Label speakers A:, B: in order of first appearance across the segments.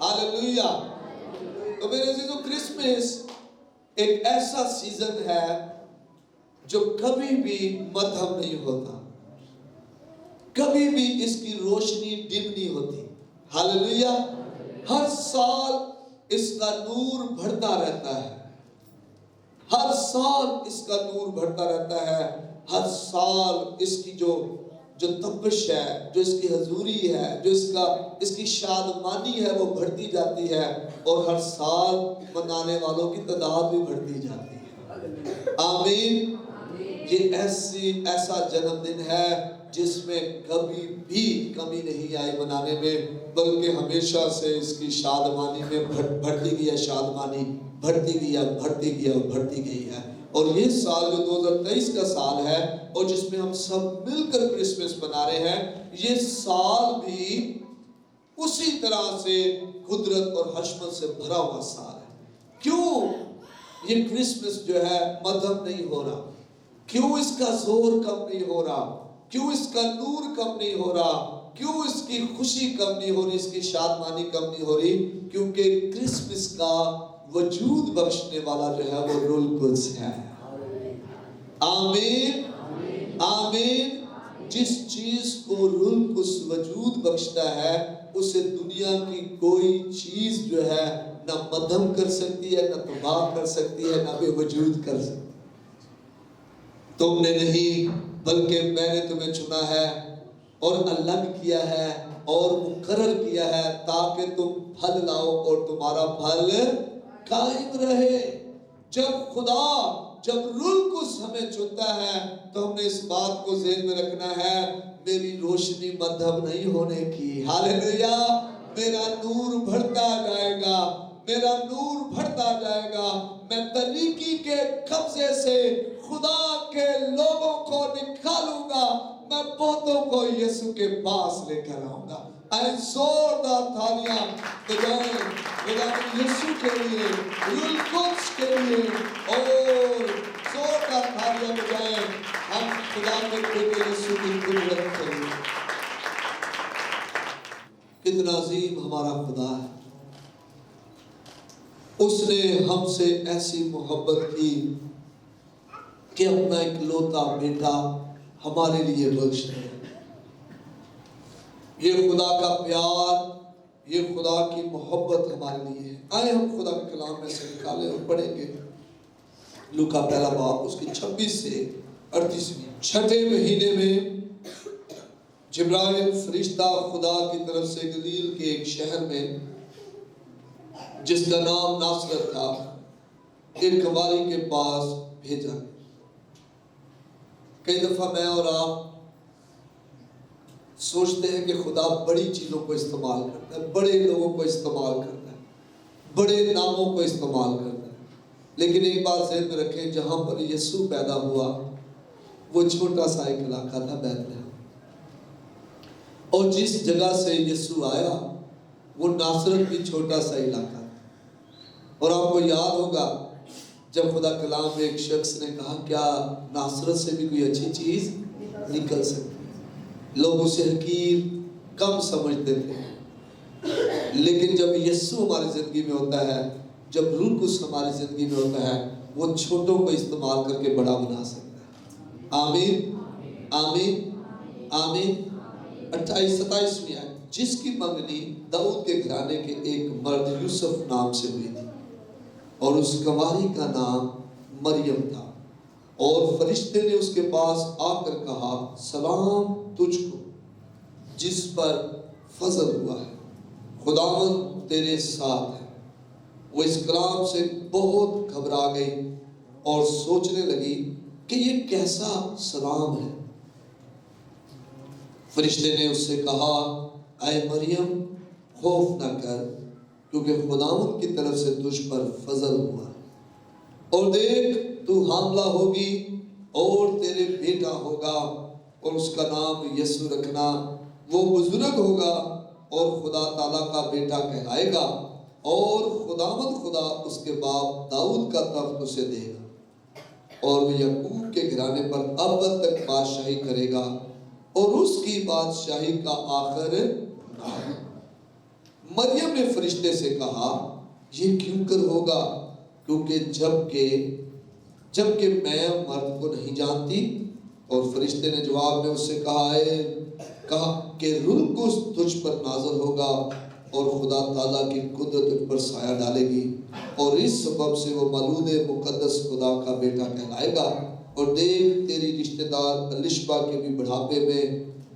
A: Hallelujah. तो मेरे अजीजों, Christmas एक ऐसा सीजन है जो कभी भी मध्यम नहीं होता, कभी भी इसकी रोशनी डिम नहीं होती। हालेलुया। हर साल इसका नूर बढ़ता रहता है, हर साल इसका नूर बढ़ता रहता है, हर साल इसकी जो तपश है, जो इसकी हजूरी है, जो इसकी शादमानी है, वो बढ़ती जाती है, और हर साल मनाने वालों की तादाद भी बढ़ती जाती है। आमीन। ये ऐसा जन्मदिन है जिसमें कभी भी कमी नहीं आई मनाने में, बल्कि हमेशा से इसकी शादमानी में बढ़ती गई है, शादमानी बढ़ती गई है, बढ़ती गई है और बढ़ती गई है। और ये साल जो 2023 का साल है और जिसमें हम सब मिलकर क्रिसमस मना रहे हैं, ये साल भी उसी तरह से कुदरत और हशमत से भरा हुआ साल है। क्यों ये क्रिसमस जो है मध्यम नहीं हो रहा? क्यों इसका जोर कम नहीं हो रहा? क्यों इसका नूर कम नहीं हो रहा? क्यों इसकी खुशी कम नहीं हो रही, इसकी शादमानी कम नहीं हो रही? क्योंकि क्रिसमस का वजूद बख्शने वाला जो है वो रूह कुद्स है। आमीन, आमीन। जिस चीज को रूह कुद्स वजूद बख्शता है, उसे दुनिया की कोई चीज जो है ना मध्यम कर सकती है, ना तबाह कर सकती है, ना बेवजूद कर सकती है। तुमने नहीं बल्कि मैंने तुम्हें चुना है और अलग किया है और मुकर्रर किया है, ताकि तुम फल लाओ और तुम्हारा फल कायम रहे। जब रूह कुद्स हमें चुनता है, तो हमने इस बात को ज़हन में रखना है, मेरी रोशनी मध्यम नहीं होने की। हालेलुया। मेरा नूर बढ़ता जाएगा, मेरा नूर बढ़ता जाएगा। मैं तरीकी के कब्जे से खुदा के लोगों को निकालूंगा, मैं बहुतों को यीशु के पास लेकर आऊंगा। जोरदार तालियां बजाएं खुदा यीशु के लिए, रूह कुद्स के लिए, और जोरदार तालियां बजाएं हम खुदा के बेटे यीशु की कुदरत के लिए। कितना अजीम हमारा खुदा है। उसने हमसे ऐसी मोहब्बत की कि अपना इकलौता बेटा हमारे लिए बख्श दिया। ये खुदा का प्यार, ये खुदा की मोहब्बत हमारे लिए है। आए हम खुदा के कलाम में से निकाले और पढ़ेंगे लूका पहला बाब उसकी 26 से 38वीं। छठे महीने में जिब्राइल फरिश्ता खुदा की तरफ से गलील के एक शहर में जिसका नाम नासरत था, एक कंवारी के पास भेजा। कई दफा मैं और आप सोचते हैं कि खुदा बड़ी चीजों को इस्तेमाल करता है, बड़े लोगों को इस्तेमाल करता है, बड़े नामों को इस्तेमाल करता है, लेकिन एक बात ज़हन में रखें, जहां पर यीशु पैदा हुआ वो छोटा सा एक इलाका था, बैतलहम। और जिस जगह से यीशु आया वो नासरत भी छोटा सा इलाका था। और आपको याद होगा जब खुदा कलाम में एक शख्स ने कहा, क्या नासरत से भी कोई अच्छी चीज निकल सकती? लोग उसे हकीर कम समझते थे, लेकिन जब यीशु हमारी जिंदगी में होता है, जब रूह कुद्स हमारी जिंदगी में होता है, वो छोटों को इस्तेमाल करके बड़ा बना सकता है। आमीन, आमीन, आमीन। 28-27वीं आयत। जिसकी मंगनी दाऊद के घराने के एक मर्द यूसुफ नाम से हुई थी, और उस कंवारी का नाम मरियम था। और फरिश्ते ने उसके पास आकर कहा, सलाम तुझको जिस पर फजल हुआ है, खुदावंद तेरे साथ है। वो इस कलाम से बहुत घबरा गई और सोचने लगी कि ये कैसा सलाम है। फरिश्ते ने उससे कहा, ऐ मरियम खौफ न कर, क्योंकि खुदावंद की तरफ से तुझ पर फजल हुआ है, और देख तू हामला होगी और तेरे बेटा होगा, और उसका नाम यीशु रखना। वो बुजुर्ग होगा और खुदा ताला का बेटा कहलाएगा, और खुदावंद खुदा उसके बाप दाऊद का तख्त उसे देगा, और वो याकूब के घराने पर अब तक बादशाही करेगा, और उसकी बादशाही का आखिर مریم نے فرشتے سے کہا یہ کیوں کر ہوگا، کیونکہ جبکہ میں مرد کو نہیں جانتی۔ اور فرشتے نے جواب میں اس سے کہا کہ روح القدس تجھ پر نازل ہوگا اور خدا تعالیٰ کی قدرت تجھ پر سایہ ڈالے گی، اور اس سبب سے وہ مولود مقدس خدا کا بیٹا کہلائے گا۔ اور دیکھ تیری رشتہ دار الشبا کے بھی بڑھاپے میں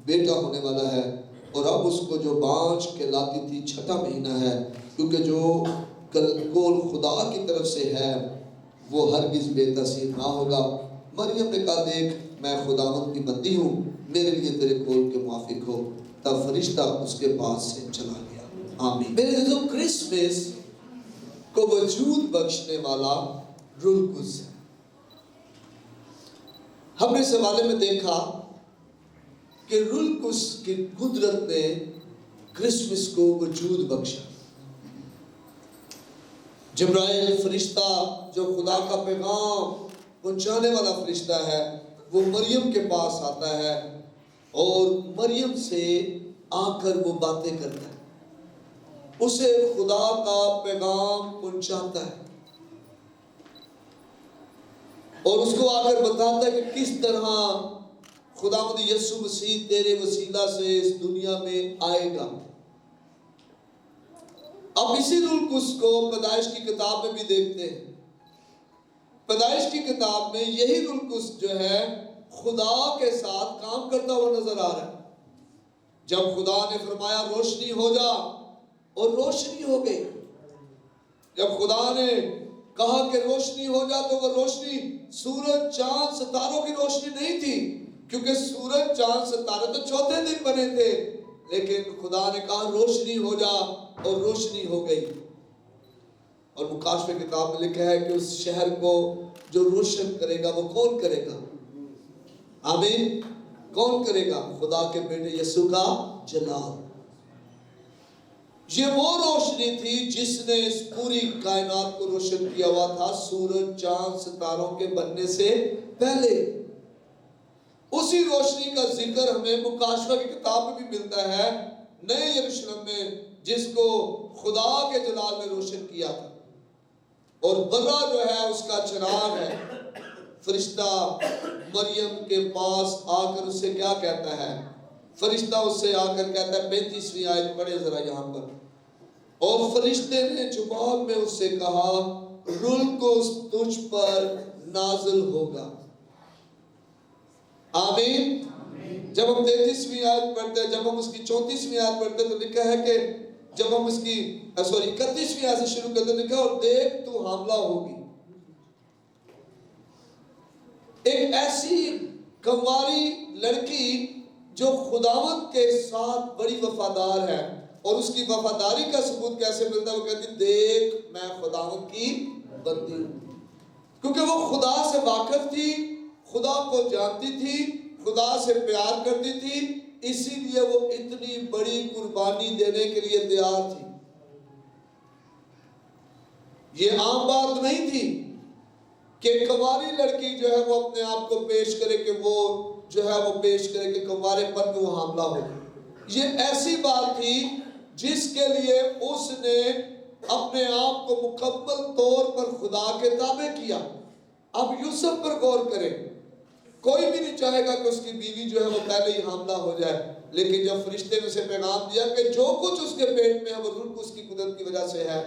A: بیٹا ہونے والا ہے، اور اب اس کو جو بانجھ کہلاتی تھی 6واں مہینہ ہے، کیونکہ جو کول خدا کی طرف سے ہے وہ ہرگز بے تاثیر نہ ہوگا۔ مریم نے کہا دیکھ میں خداوند کی بندی ہوں، میرے لیے تیرے قول کے موافق ہو۔ تب فرشتہ اس کے پاس سے چلا گیا۔ آمین۔ میرے عزیزو، کرسمس کو وجود بخشنے والا روح القدس ہے۔ ہم نے اس حوالے میں دیکھا کہ روح القدس کی قدرت نے کرسمس کو وجود بخشا۔ جبرائیل فرشتہ جو خدا کا پیغام پہنچانے والا فرشتہ ہے، وہ مریم کے پاس آتا ہے اور مریم سے آ کر وہ باتیں کرتا ہے، اسے خدا کا پیغام پہنچاتا ہے اور اس کو آ کر بتاتا ہے کہ کس طرح خداوند یسوع مسیح تیرے وسیلہ سے اس دنیا میں آئے گا۔ اب اسی روح القدس کو پیدائش کی کتاب میں بھی دیکھتے ہیں۔ پیدائش کی کتاب میں یہی روح القدس جو ہے خدا کے ساتھ کام کرتا ہوا نظر آ رہا ہے۔ جب خدا نے فرمایا روشنی ہو جا، اور روشنی ہو گئی۔ جب خدا نے کہا کہ روشنی ہو جا، تو وہ روشنی سورج چاند ستاروں کی روشنی نہیں تھی، کیونکہ سورج چاند ستارے تو چوتھے دن بنے تھے، لیکن خدا نے کہا روشنی ہو جا، اور روشنی ہو گئی۔ اور مکاشفہ کتاب میں لکھا ہے کہ اس شہر کو جو روشن کرے گا وہ کون کرے گا؟ آمین۔ کون کرے گا؟ خدا کے بیٹے یسوع کا جلال۔ یہ وہ روشنی تھی جس نے اس پوری کائنات کو روشن کیا ہوا تھا سورج چاند ستاروں کے بننے سے پہلے۔ اسی روشنی کا ذکر ہمیں مکاشفہ کی کتاب میں بھی ملتا ہے، نئے یروشلم میں، جس کو خدا کے جلال میں روشن کیا تھا۔ اور برہ جو ہے اس کا چراغ ہے۔ فرشتہ مریم کے پاس آ کر اس سے کیا کہتا ہے؟ فرشتہ اس سے آ کر کہتا ہے، 35ویں آیت پڑھے ذرا یہاں پر۔ اور فرشتے نے جواب میں اس سے کہا روح القدس تجھ پر نازل ہوگا۔ آمین۔ جب ہم 33ویں آیت پڑھتے ہیں، جب ہم اس کی 34ویں آیت پڑھتے ہیں تو لکھا ہے کہ جب ہم اس کی 31ویں آیت سے شروع کرتے ہیں، لکھا اور دیکھ تو حاملہ ہوگی۔ ایک ایسی کنواری لڑکی جو خداوند کے ساتھ بڑی وفادار ہے، اور اس کی وفاداری کا ثبوت کیسے ملتا ہے؟ وہ کہتی دیکھ میں خداوند کی بندی ہوں، کیونکہ وہ خدا سے واقف تھی، خدا کو جانتی تھی، خدا سے پیار کرتی تھی، اسی لیے وہ اتنی بڑی قربانی دینے کے لیے تیار تھی۔ یہ عام بات نہیں تھی کہ کنواری لڑکی جو ہے وہ اپنے آپ کو پیش کرے کہ وہ جو ہے وہ پیش کرے کہ کنوارے پن میں وہ حاملہ ہو۔ یہ ایسی بات تھی جس کے لیے اس نے اپنے آپ کو مکمل طور پر خدا کے تابع کیا۔ اب یوسف پر غور کریں، کوئی بھی نہیں چاہے گا کہ اس کی بیوی جو ہے وہ پہلے ہی حاملہ ہو جائے، لیکن جب فرشتے نے اسے پیغام دیا کہ جو کچھ اس کے پیٹ میں ہے وہ روح القدس کی قدرت کی وجہ سے ہے،